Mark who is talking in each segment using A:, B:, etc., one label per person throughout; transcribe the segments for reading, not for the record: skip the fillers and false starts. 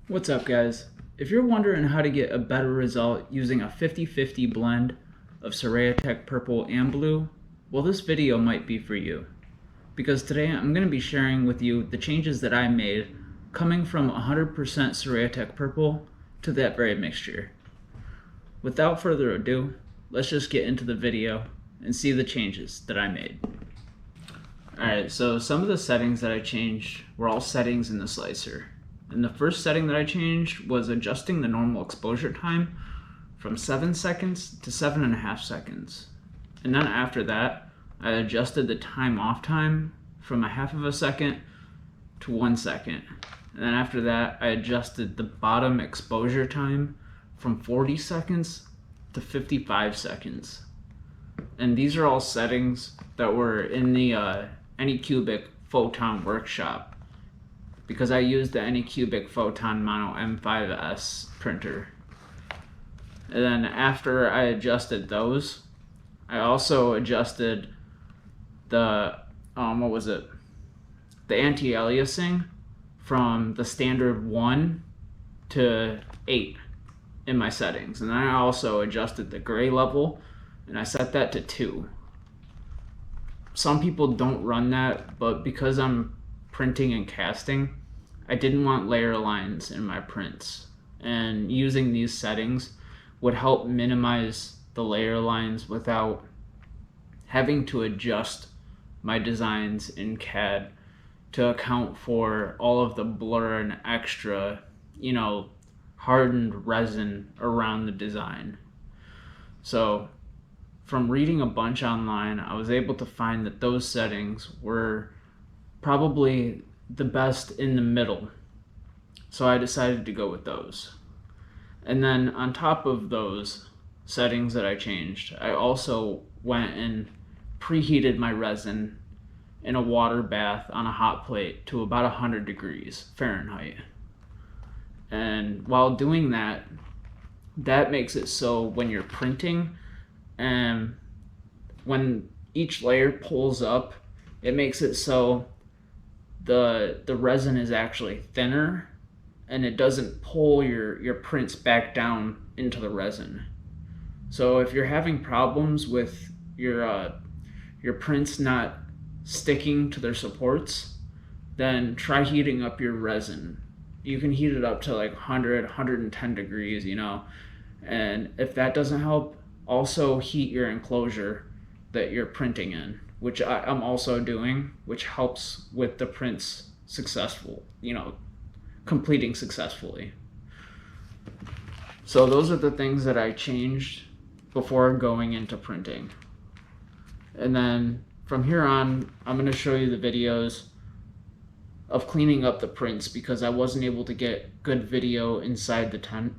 A: What's up, guys? If you're wondering how to get a better result using a 50-50 blend of Siraya purple and blue, well, this video might be for you. Because today I'm going to be sharing with you the changes that I made coming from 100% Siraya purple to that very mixture. Without further ado, let's just get into the video and see the changes that I made. Alright, so some of the settings that I changed were all settings in the slicer. And the first setting that I changed was adjusting the normal exposure time from 7 seconds to 7.5 seconds. And then after that, I adjusted the time off time from 1/2 second to 1 second. And then after that, I adjusted the bottom exposure time from 40 seconds to 55 seconds. And these are all settings that were in the Anycubic Photon workshop, because I used the Anycubic Photon Mono M5S printer. And then after I adjusted those, I also adjusted the the anti-aliasing from the standard 1 to 8 in my settings. And then I also adjusted the gray level, and I set that to 2. Some people don't run that, but because I'm printing and casting, I didn't want layer lines in my prints, and using these settings would help minimize the layer lines without having to adjust my designs in CAD to account for all of the blur and extra, hardened resin around the design. So from reading a bunch online, I was able to find that those settings were probably the best in the middle. So I decided to go with those. And then on top of those settings that I changed, I also went and preheated my resin in a water bath on a hot plate to about 100 degrees Fahrenheit. And while doing that, that makes it so when you're printing, and when each layer pulls up, it makes it so the resin is actually thinner, and it doesn't pull your prints back down into the resin. So if you're having problems with your prints not sticking to their supports, then try heating up your resin. You can heat it up to like 110 degrees, and if that doesn't help, also heat your enclosure that you're printing in, which I'm also doing, which helps with the prints completing successfully. So those are the things that I changed before going into printing. And then from here on, I'm going to show you the videos of cleaning up the prints, because I wasn't able to get good video inside the tent.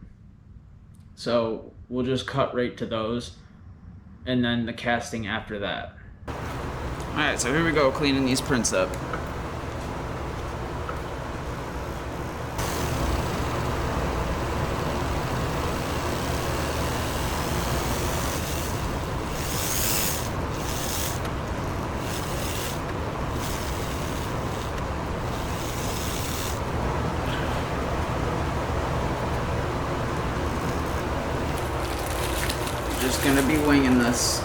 A: So we'll just cut right to those, and then the casting after that. Alright, so here we go, cleaning these prints up. Just gonna be winging this.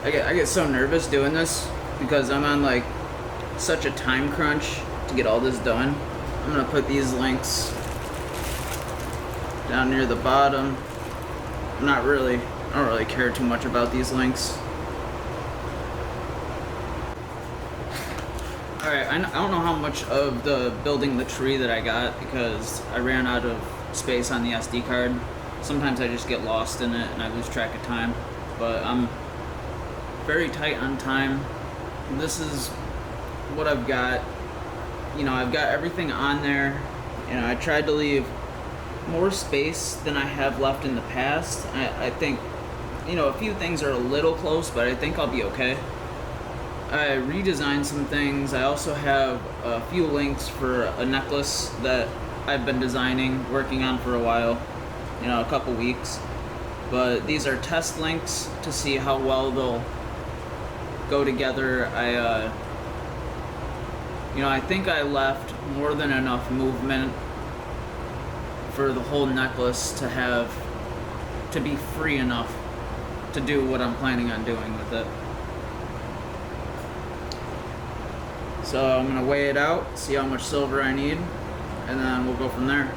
A: I get so nervous doing this because I'm on like such a time crunch to get all this done. I'm gonna put these links down near the bottom. I don't really care too much about these links. Alright, I don't know how much of the building the tree that I got, because I ran out of space on the SD card. Sometimes I just get lost in it and I lose track of time, but I'm very tight on time. This is what I've got. I've got everything on there. I tried to leave more space than I have left in the past. I think, a few things are a little close, but I think I'll be okay. I redesigned some things. I also have a few links for a necklace that I've been working on for a while, a couple weeks. But these are test links to see how well they'll go together. I think I left more than enough movement for the whole necklace to be free enough to do what I'm planning on doing with it. So I'm gonna weigh it out, see how much silver I need, and then we'll go from there.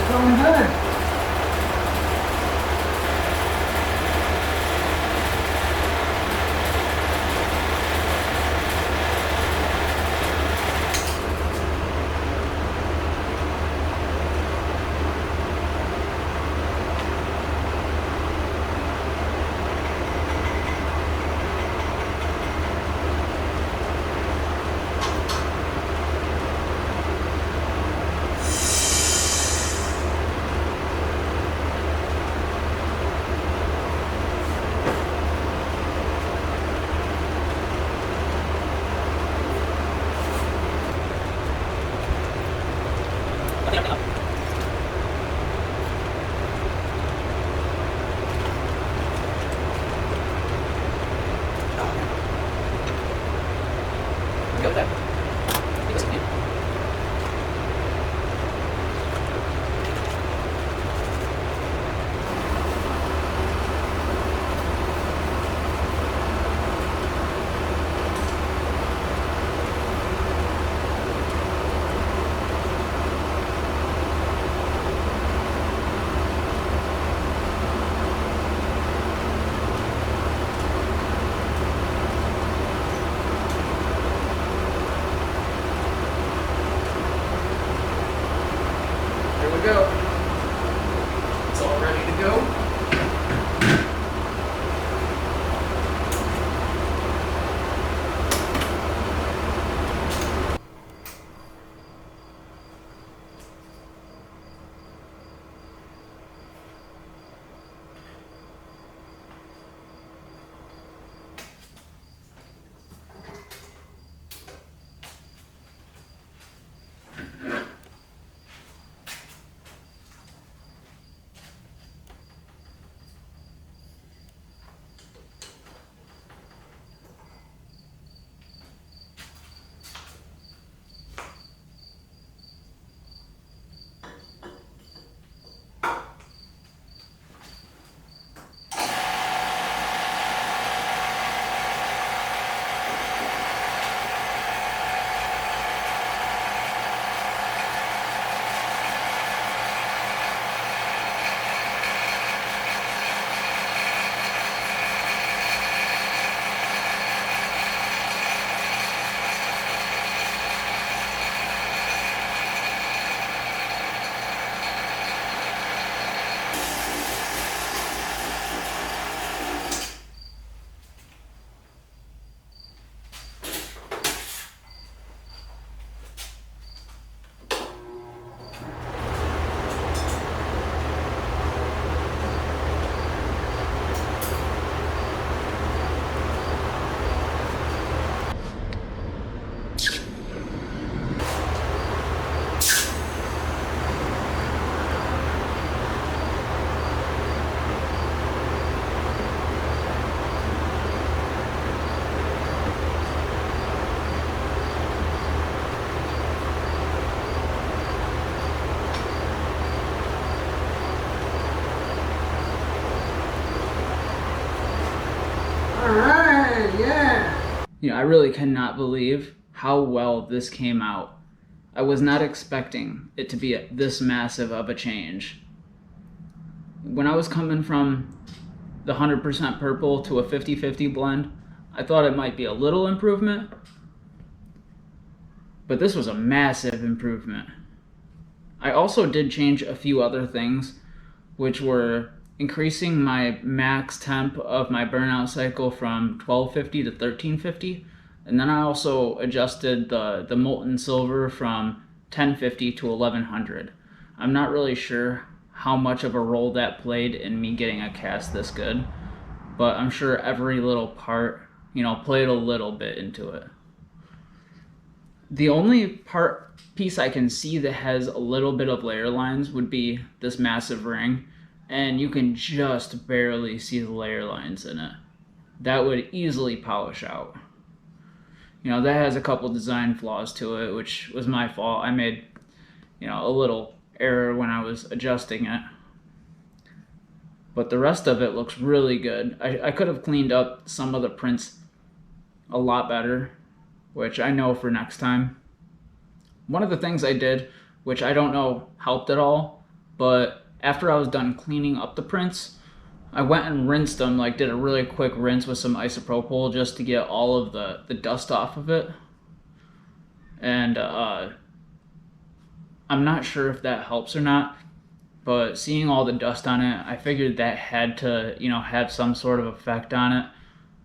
B: Going good.
A: go. It's all ready to go.
B: Alright, yeah.
A: You know, I really cannot believe how well this came out. I was not expecting it to be this massive of a change. When I was coming from the 100% purple to a 50-50 blend, I thought it might be a little improvement, but this was a massive improvement. I also did change a few other things, which were increasing my max temp of my burnout cycle from 1250 to 1350, and then I also adjusted the molten silver from 1050 to 1100. I'm not really sure how much of a role that played in me getting a cast this good, but I'm sure every little part, you know, played a little bit into it. The only piece I can see that has a little bit of layer lines would be this massive ring, and you can just barely see the layer lines in it. That would easily polish out. You know, that has a couple design flaws to it, which was my fault. I made, you know, a little error when I was adjusting it. But the rest of it looks really good. I could have cleaned up some of the prints a lot better, which I know for next time. One of the things I did, which I don't know helped at all, but after I was done cleaning up the prints, I went and rinsed them, like did a really quick rinse with some isopropyl just to get all of the dust off of it. And I'm not sure if that helps or not, but seeing all the dust on it, I figured that had to, you know, have some sort of effect on it.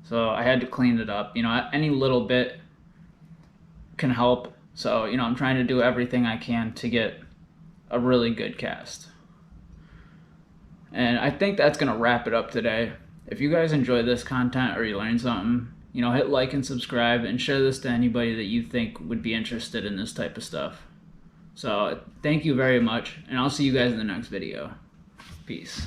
A: So I had to clean it up. You know, any little bit can help. So, you know, I'm trying to do everything I can to get a really good cast. And I think that's going to wrap it up today. If you guys enjoyed this content or you learned something, you know, hit like and subscribe and share this to anybody that you think would be interested in this type of stuff. So thank you very much, and I'll see you guys in the next video. Peace.